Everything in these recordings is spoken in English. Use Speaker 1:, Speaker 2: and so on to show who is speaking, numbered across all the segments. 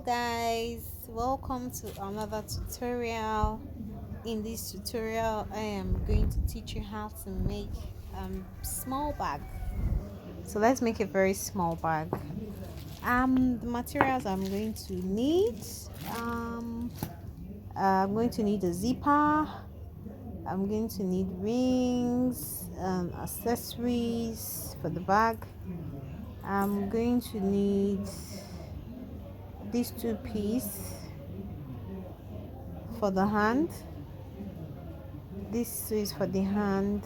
Speaker 1: guys, welcome to another tutorial. In this tutorial I am going to teach you how to make small bag. So let's make a very small bag. The materials I'm going to need, um I'm going to need a zipper. I'm going to need rings, accessories for the bag. I'm going to need these two pieces for the hand. This is for the hand.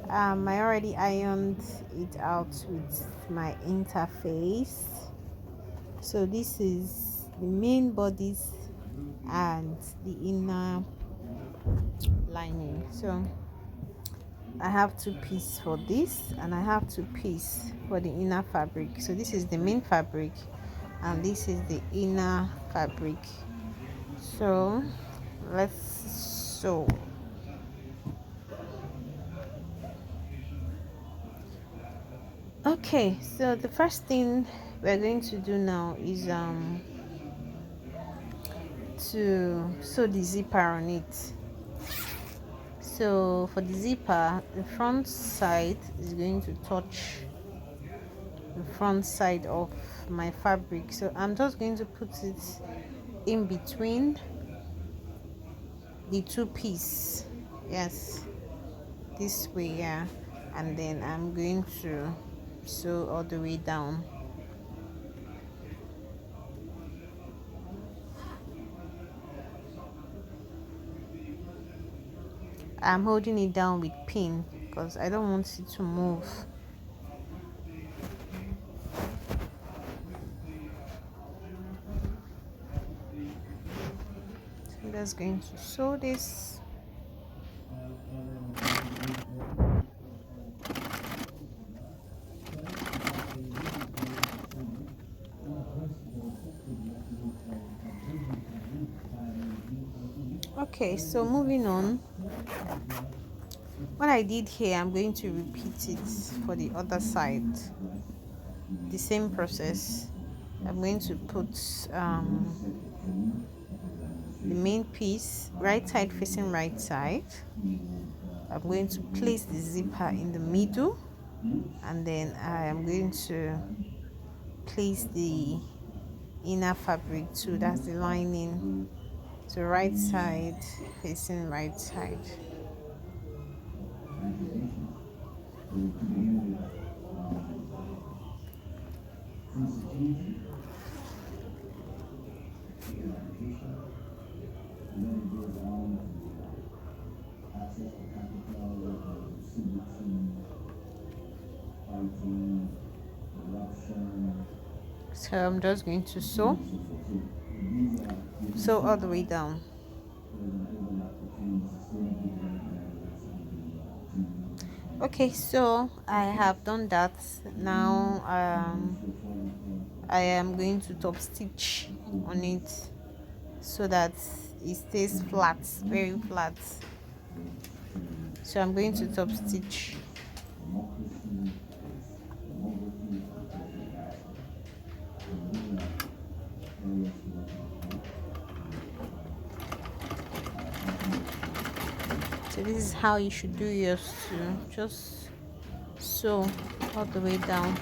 Speaker 1: I already ironed it out with my interface. So this is the main bodies and the inner lining. So I have two pieces for this, and I have two pieces for the inner fabric. So this is the main fabric and this is the inner fabric. So let's sew. Okay, so the first thing we're going to do now is to sew the zipper on it. So for the zipper, the front side is going to touch the front side of my fabric. So I'm just going to put it in between the two pieces. Yes, this way, yeah. And then I'm going to sew all the way down. I'm holding it down with pin because I don't want it to move. So I'm just going to sew this. Okay, so moving on. What I did here, I'm going to repeat it for the other side. The same process. I'm going to put the main piece right side facing right side. I'm going to place the zipper in the middle, and then I am going to place the inner fabric too, that's the lining, to right side facing right side. So I'm just going to sew all the way down. Okay, so I have done that. Now I am going to top stitch on it so that it stays flat, very flat. So I'm going to top stitch. So this is how you should do yours too. Just sew all the way down.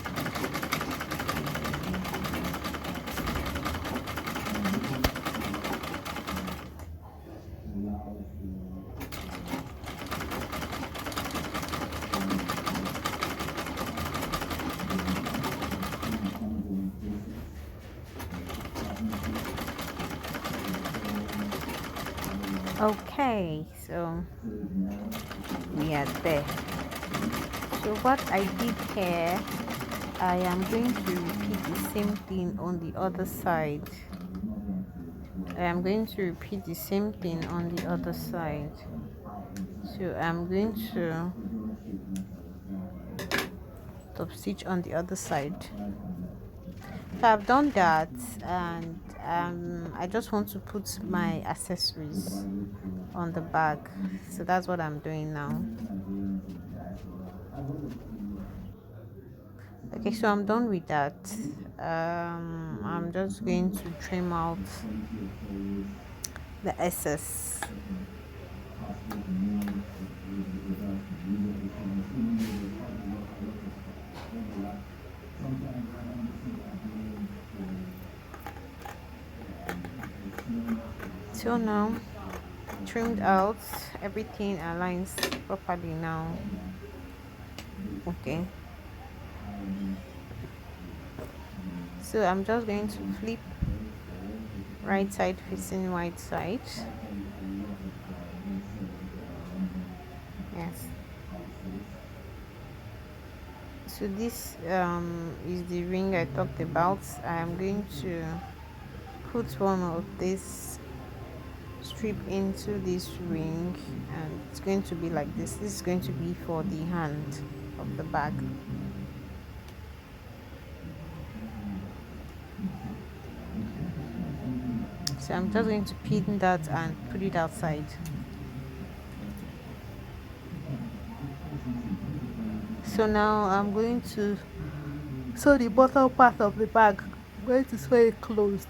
Speaker 1: Okay, so we are there. So what I did here, I am going to repeat the same thing on the other side. I am going to repeat the same thing on the other side. So I'm going to top stitch on the other side. So I've done that, and I just want to put my accessories on the bag. So that's what I'm doing now. Okay, so I'm done with that. I'm just going to trim out the excess. So now trimmed out, everything aligns properly now. Okay, so I'm just going to flip right side facing right side. Yes, so this is the ring I talked about. I am going to put one of this strip into this ring, and it's going to be like this is going to be for the hand of the bag. So I'm just going to pin that and put it outside. So now I'm going to sew the bottom part of the bag. I'm going to sew it closed.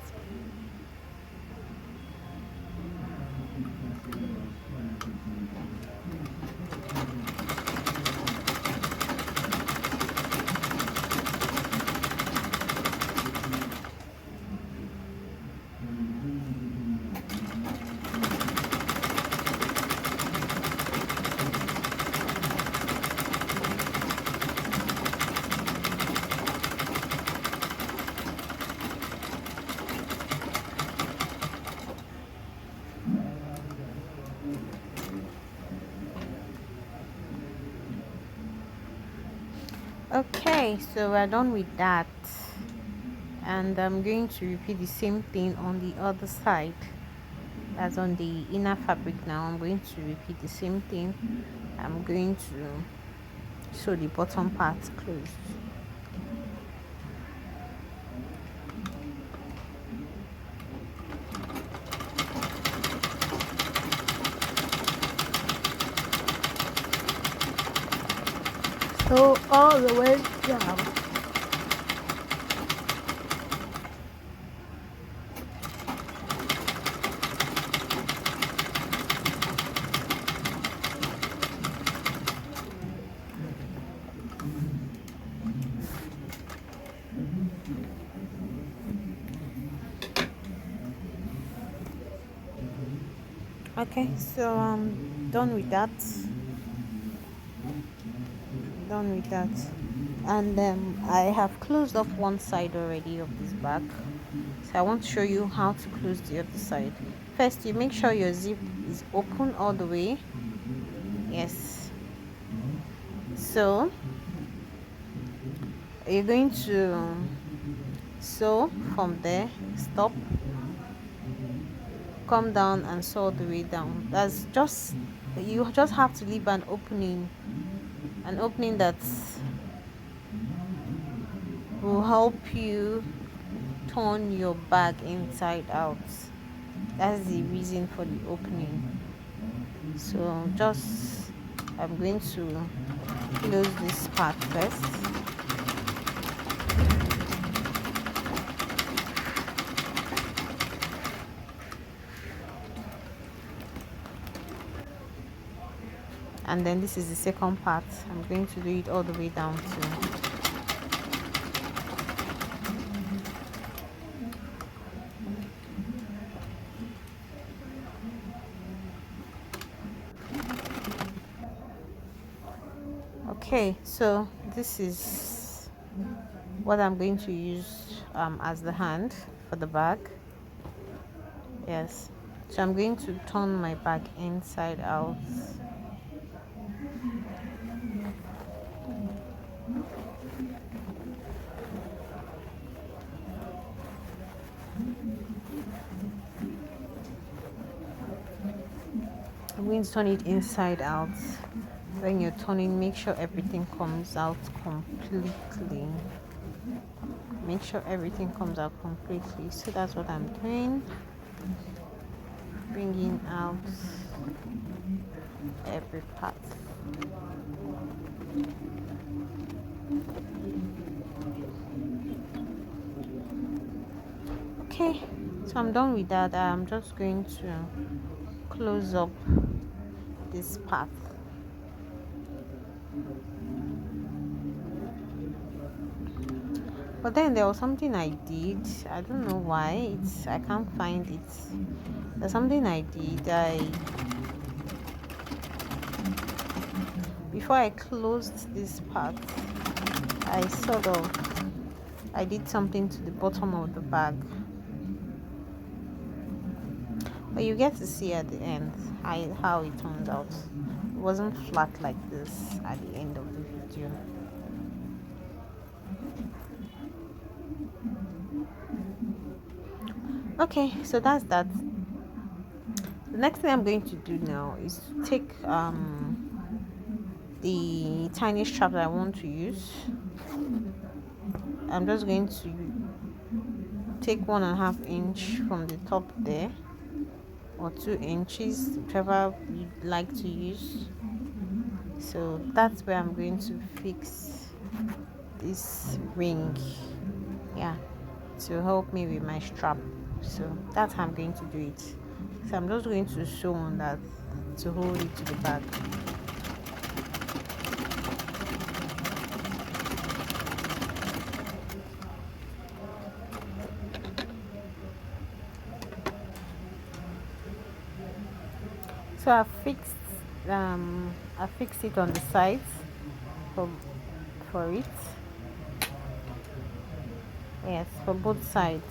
Speaker 1: Okay, so we're done with that, and I'm going to repeat the same thing on the other side as on the inner fabric. Now I'm going to repeat the same thing. I'm going to sew the bottom part closed. So all the way down. Okay, so I'm done with that. Done with that. And I have closed off one side already of this bag. So I want to show you how to close the other side. First, you make sure your zip is open all the way. Yes. So you're going to sew from there, stop, come down and sew all the way down. That's just, you just have to leave an opening that will help you turn your bag inside out. That's the reason for the opening. So just, I'm going to close this part first. And then this is the second part. I'm going to do it all the way down to okay. So this is what I'm going to use as the hand for the bag. Yes, so I'm going to turn my bag inside out. I'm going to turn it inside out. When you're turning, make sure everything comes out completely. Make sure everything comes out completely. So that's what I'm doing. Bringing out every part. Okay, so I'm done with that. I'm just going to close up this part. But then there was something I did. I don't know why. I can't find it. There's something I did. I Before I closed this part, I sort of I did something to the bottom of the bag. But you get to see at the end how it turned out. It wasn't flat like this at the end of the video. Okay, so that's that. The next thing I'm going to do now is to take the tiny strap that I want to use. I'm just going to take 1.5 inch from the top there, or 2 inches, whichever you'd like to use. So that's where I'm going to fix this ring, yeah, to help me with my strap. So that's how I'm going to do it. So I'm just going to sew on that to hold it to the bag. So I fixed it on the sides for it. Yes, for both sides.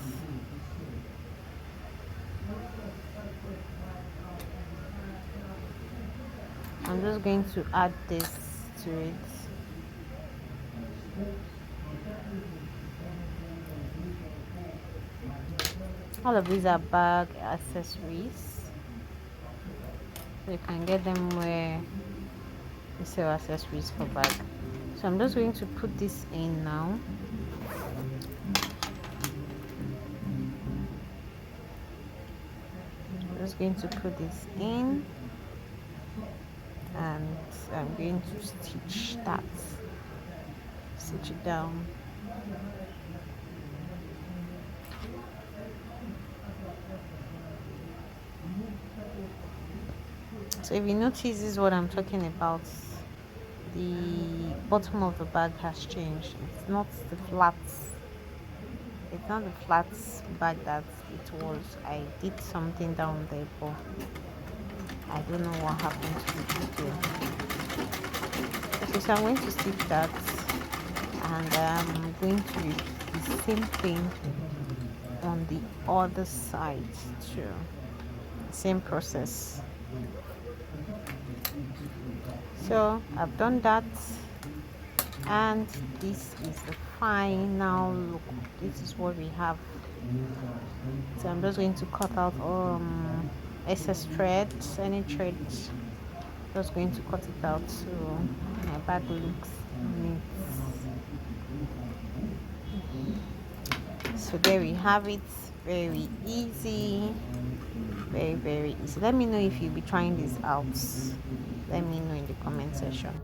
Speaker 1: I'm just going to add this to it. All of these are bag accessories, so you can get them where you sell accessories for bag. So I'm just going to put this in now. I'm just going to put this in, and I'm going to stitch it down. So if you notice, this is what I'm talking about. The bottom of the bag has changed. It's not the flat bag that it was. I did something down there, but I don't know what happened to the video. Okay, so I'm going to stitch that, and I'm going to repeat the same thing on the other side too. Same process. So I've done that, and this is the final look. This is what we have. So I'm just going to cut out excess threads, any threads. Just going to cut it out so my bag looks neat. So there we have it. Very easy, very easy. Let me know if you'll be trying this out. Let me know in the comment section.